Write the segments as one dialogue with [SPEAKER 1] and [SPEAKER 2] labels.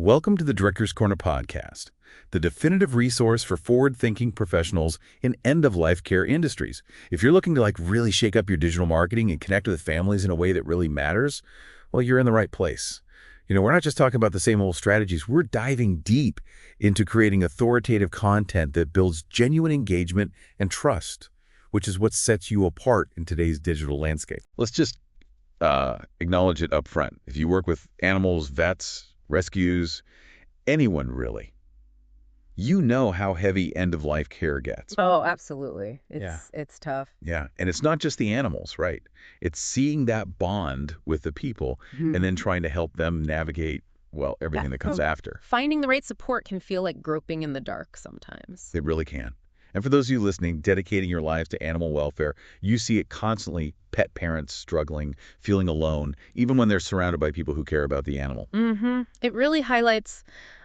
[SPEAKER 1] Welcome to the Director's Corner podcast, the definitive resource for forward-thinking professionals in end-of-life care industries. If you're looking to really shake up your digital marketing and connect with families in a way that really matters, well, you're in the right place. We're not just talking about the same old strategies. We're diving deep into creating authoritative content that builds genuine engagement and trust, which is what sets you apart in today's digital landscape. Let's just acknowledge it up front. If you work with animals, vets, rescues, anyone really, you know how heavy end-of-life care gets.
[SPEAKER 2] Oh, absolutely. It's tough.
[SPEAKER 1] Yeah, and it's not just the animals, right? It's seeing that bond with the people and then trying to help them navigate, well, everything that comes after.
[SPEAKER 2] Finding the right support can feel like groping in the dark sometimes.
[SPEAKER 1] It really can. And for those of you listening, dedicating your lives to animal welfare, you see it constantly, pet parents struggling, feeling alone, even when they're surrounded by people who care about the animal.
[SPEAKER 2] It really highlights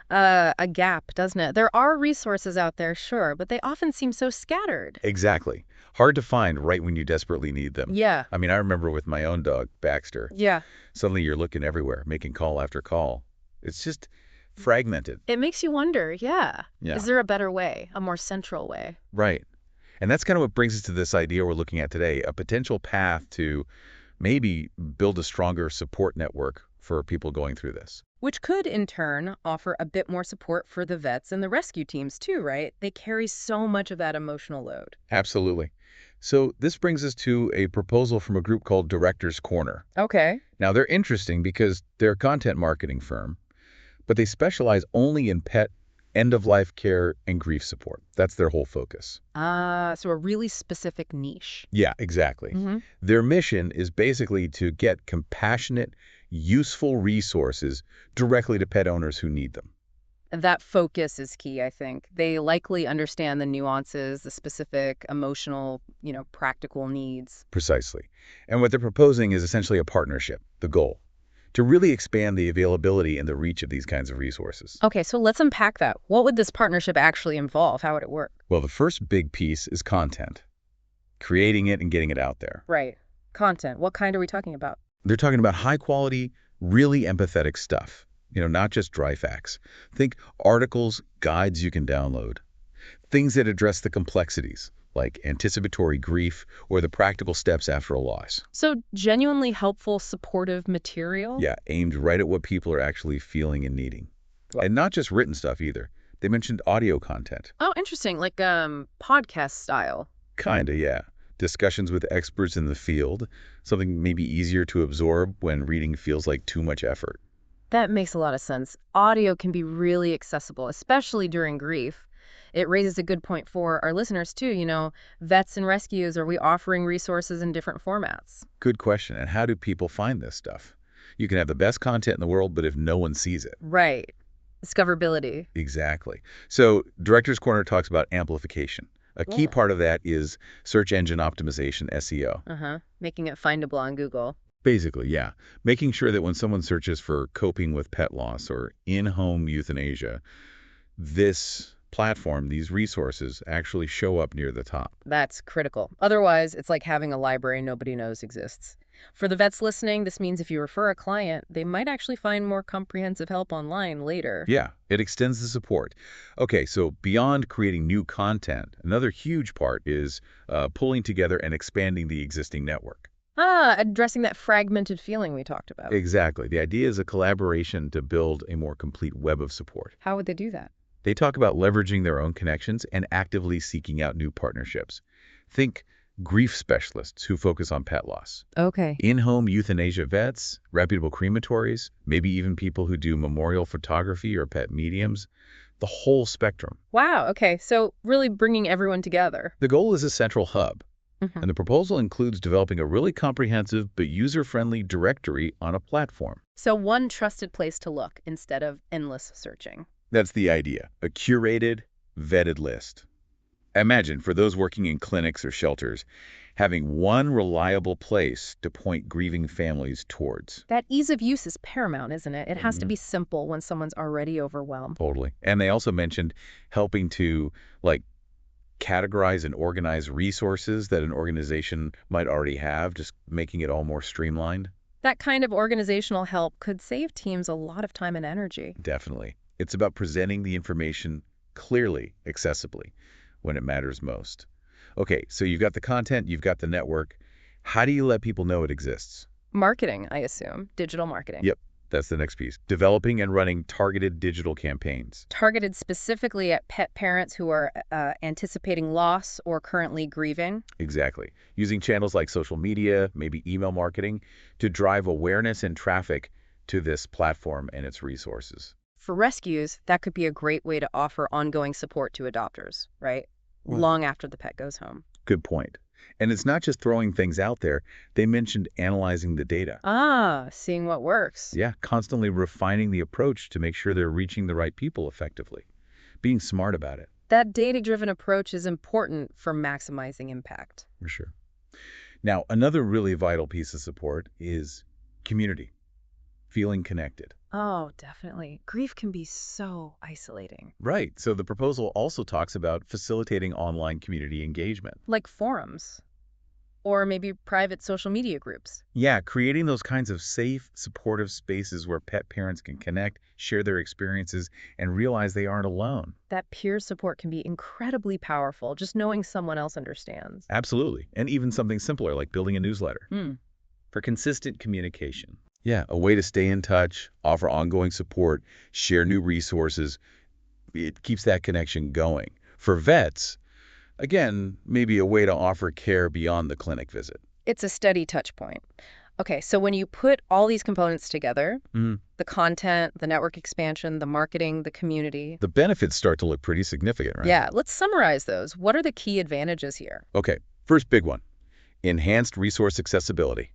[SPEAKER 2] a gap, doesn't it? There are resources out there, sure, but they often seem so scattered.
[SPEAKER 1] Exactly. Hard to find right when you desperately need them.
[SPEAKER 2] Yeah.
[SPEAKER 1] I mean, I remember with my own dog, Baxter.
[SPEAKER 2] Yeah.
[SPEAKER 1] Suddenly you're looking everywhere, making call after call. It's just fragmented.
[SPEAKER 2] It makes you wonder,
[SPEAKER 1] Yeah.
[SPEAKER 2] Is there a better way, a more central way?
[SPEAKER 1] Right. And that's kind of what brings us to this idea we're looking at today, a potential path to maybe build a stronger support network for people going through this.
[SPEAKER 2] Which could, in turn, offer a bit more support for the vets and the rescue teams, too, right? They carry so much of that emotional load.
[SPEAKER 1] Absolutely. So this brings us to a proposal from a group called Director's Corner.
[SPEAKER 2] Okay.
[SPEAKER 1] Now, they're interesting because they're a content marketing firm, but they specialize only in pet end-of-life care and grief support. That's their whole focus.
[SPEAKER 2] So a really specific niche.
[SPEAKER 1] Yeah, exactly. Their mission is basically to get compassionate, useful resources directly to pet owners who need them.
[SPEAKER 2] That focus is key, I think. They likely understand the nuances, the specific emotional, practical needs.
[SPEAKER 1] Precisely. And what they're proposing is essentially a partnership, the goal, to really expand the availability and the reach of these kinds of resources.
[SPEAKER 2] Okay, so let's unpack that. What would this partnership actually involve? How would it work?
[SPEAKER 1] Well, the first big piece is content, creating it and getting it out there.
[SPEAKER 2] Right. Content. What kind are we talking about?
[SPEAKER 1] They're talking about high quality, really empathetic stuff, not just dry facts. Think articles, guides you can download, things that address the complexities, like anticipatory grief or the practical steps after a loss.
[SPEAKER 2] So genuinely helpful, supportive material?
[SPEAKER 1] Yeah, aimed right at what people are actually feeling and needing.
[SPEAKER 2] Well,
[SPEAKER 1] and not just written stuff either. They mentioned audio content.
[SPEAKER 2] Oh, interesting. Like podcast style.
[SPEAKER 1] Kinda, yeah. Discussions with experts in the field, something maybe easier to absorb when reading feels like too much effort.
[SPEAKER 2] That makes a lot of sense. Audio can be really accessible, especially during grief. It raises a good point for our listeners, too. Vets and rescues, are we offering resources in different formats?
[SPEAKER 1] Good question. And how do people find this stuff? You can have the best content in the world, but if no one sees it.
[SPEAKER 2] Right. Discoverability.
[SPEAKER 1] Exactly. So Director's Corner talks about amplification. A key part of that is search engine optimization, SEO.
[SPEAKER 2] Making it findable on Google.
[SPEAKER 1] Basically, yeah. Making sure that when someone searches for coping with pet loss or in-home euthanasia, this platform, these resources actually show up near the top.
[SPEAKER 2] That's critical. Otherwise, it's like having a library nobody knows exists. For the vets listening, this means if you refer a client, they might actually find more comprehensive help online later.
[SPEAKER 1] Yeah, it extends the support. Okay, so beyond creating new content, another huge part is pulling together and expanding the existing network.
[SPEAKER 2] Addressing that fragmented feeling we talked about.
[SPEAKER 1] Exactly. The idea is a collaboration to build a more complete web of support.
[SPEAKER 2] How would they do that?
[SPEAKER 1] They talk about leveraging their own connections and actively seeking out new partnerships. Think grief specialists who focus on pet loss.
[SPEAKER 2] Okay.
[SPEAKER 1] In-home euthanasia vets, reputable crematories, maybe even people who do memorial photography or pet mediums, the whole spectrum.
[SPEAKER 2] Wow, okay. So really bringing everyone together.
[SPEAKER 1] The goal is a central hub, and the proposal includes developing a really comprehensive but user-friendly directory on a platform.
[SPEAKER 2] So one trusted place to look instead of endless searching.
[SPEAKER 1] That's the idea, a curated, vetted list. Imagine, for those working in clinics or shelters, having one reliable place to point grieving families towards.
[SPEAKER 2] That ease of use is paramount, isn't it? It has to be simple when someone's already overwhelmed.
[SPEAKER 1] Totally. And they also mentioned helping to, categorize and organize resources that an organization might already have, just making it all more streamlined.
[SPEAKER 2] That kind of organizational help could save teams a lot of time and energy.
[SPEAKER 1] Definitely. It's about presenting the information clearly, accessibly, when it matters most. Okay, so you've got the content, you've got the network. How do you let people know it exists?
[SPEAKER 2] Marketing, I assume, digital marketing.
[SPEAKER 1] Yep, that's the next piece. Developing and running targeted digital campaigns.
[SPEAKER 2] Targeted specifically at pet parents who are anticipating loss or currently grieving.
[SPEAKER 1] Exactly. Using channels like social media, maybe email marketing, to drive awareness and traffic to this platform and its resources.
[SPEAKER 2] For rescues, that could be a great way to offer ongoing support to adopters, right?
[SPEAKER 1] Well,
[SPEAKER 2] Long after the pet goes home.
[SPEAKER 1] good point. And it's not just throwing things out there. They mentioned analyzing the data.
[SPEAKER 2] Ah, seeing what works.
[SPEAKER 1] Yeah, constantly refining the approach to make sure they're reaching the right people effectively. Being smart about it,
[SPEAKER 2] That data-driven approach is important for maximizing impact.
[SPEAKER 1] for sure. Now, another really vital piece of support is community, feeling connected.
[SPEAKER 2] Oh, definitely. Grief can be so isolating.
[SPEAKER 1] Right. So the proposal also talks about facilitating online community engagement.
[SPEAKER 2] Like forums, or maybe private social media groups.
[SPEAKER 1] Yeah, creating those kinds of safe, supportive spaces where pet parents can connect, share their experiences, and realize they aren't alone.
[SPEAKER 2] That peer support can be incredibly powerful, just knowing someone else understands.
[SPEAKER 1] Absolutely. And even something simpler like building a newsletter.
[SPEAKER 2] Hmm.
[SPEAKER 1] For consistent communication. Yeah, a way to stay in touch, offer ongoing support, share new resources. It keeps that connection going. For vets, again, maybe a way to offer care beyond the clinic visit.
[SPEAKER 2] It's a steady touch point. Okay, so when you put all these components together,
[SPEAKER 1] Mm,
[SPEAKER 2] the content, the network expansion, the marketing, the community.
[SPEAKER 1] the benefits start to look pretty significant, right?
[SPEAKER 2] Yeah, let's summarize those. What are the key advantages here?
[SPEAKER 1] Okay, first big one, enhanced resource accessibility.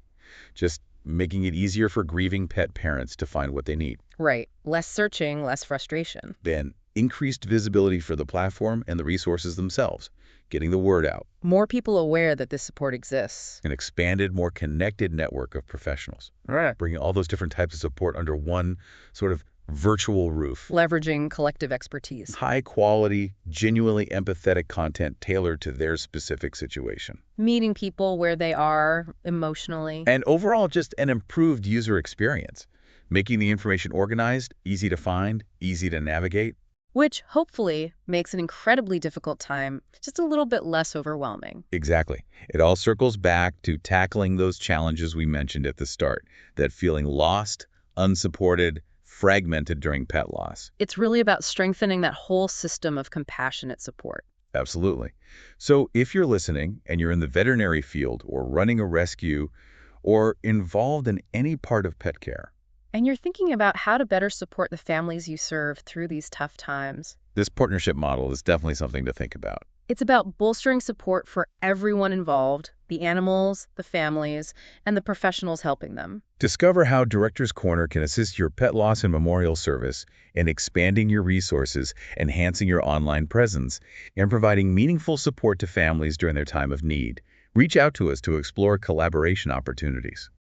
[SPEAKER 1] Just making it easier for grieving pet parents to find what they need.
[SPEAKER 2] Right. Less searching, less frustration.
[SPEAKER 1] Then increased visibility for the platform and the resources themselves, getting the word out.
[SPEAKER 2] More people aware that this support exists.
[SPEAKER 1] An expanded, more connected network of professionals, bringing all those different types of support under one sort of virtual roof.
[SPEAKER 2] Leveraging collective expertise.
[SPEAKER 1] High quality, genuinely empathetic content tailored to their specific situation.
[SPEAKER 2] Meeting people where they are emotionally.
[SPEAKER 1] And overall, just an improved user experience, making the information organized, easy to find, easy to navigate.
[SPEAKER 2] Which hopefully makes an incredibly difficult time just a little bit less overwhelming.
[SPEAKER 1] Exactly. It all circles back to tackling those challenges we mentioned at the start, that feeling lost, unsupported, fragmented during pet loss.
[SPEAKER 2] It's really about strengthening that whole system of compassionate support.
[SPEAKER 1] Absolutely. So if you're listening and you're in the veterinary field or running a rescue or involved in any part of pet care,
[SPEAKER 2] And you're thinking about how to better support the families you serve through these tough times.
[SPEAKER 1] this partnership model is definitely something to think about.
[SPEAKER 2] It's about bolstering support for everyone involved, the animals, the families, and the professionals helping them.
[SPEAKER 1] Discover how Director's Corner can assist your pet loss and memorial service in expanding your resources, enhancing your online presence, and providing meaningful support to families during their time of need. Reach out to us to explore collaboration opportunities.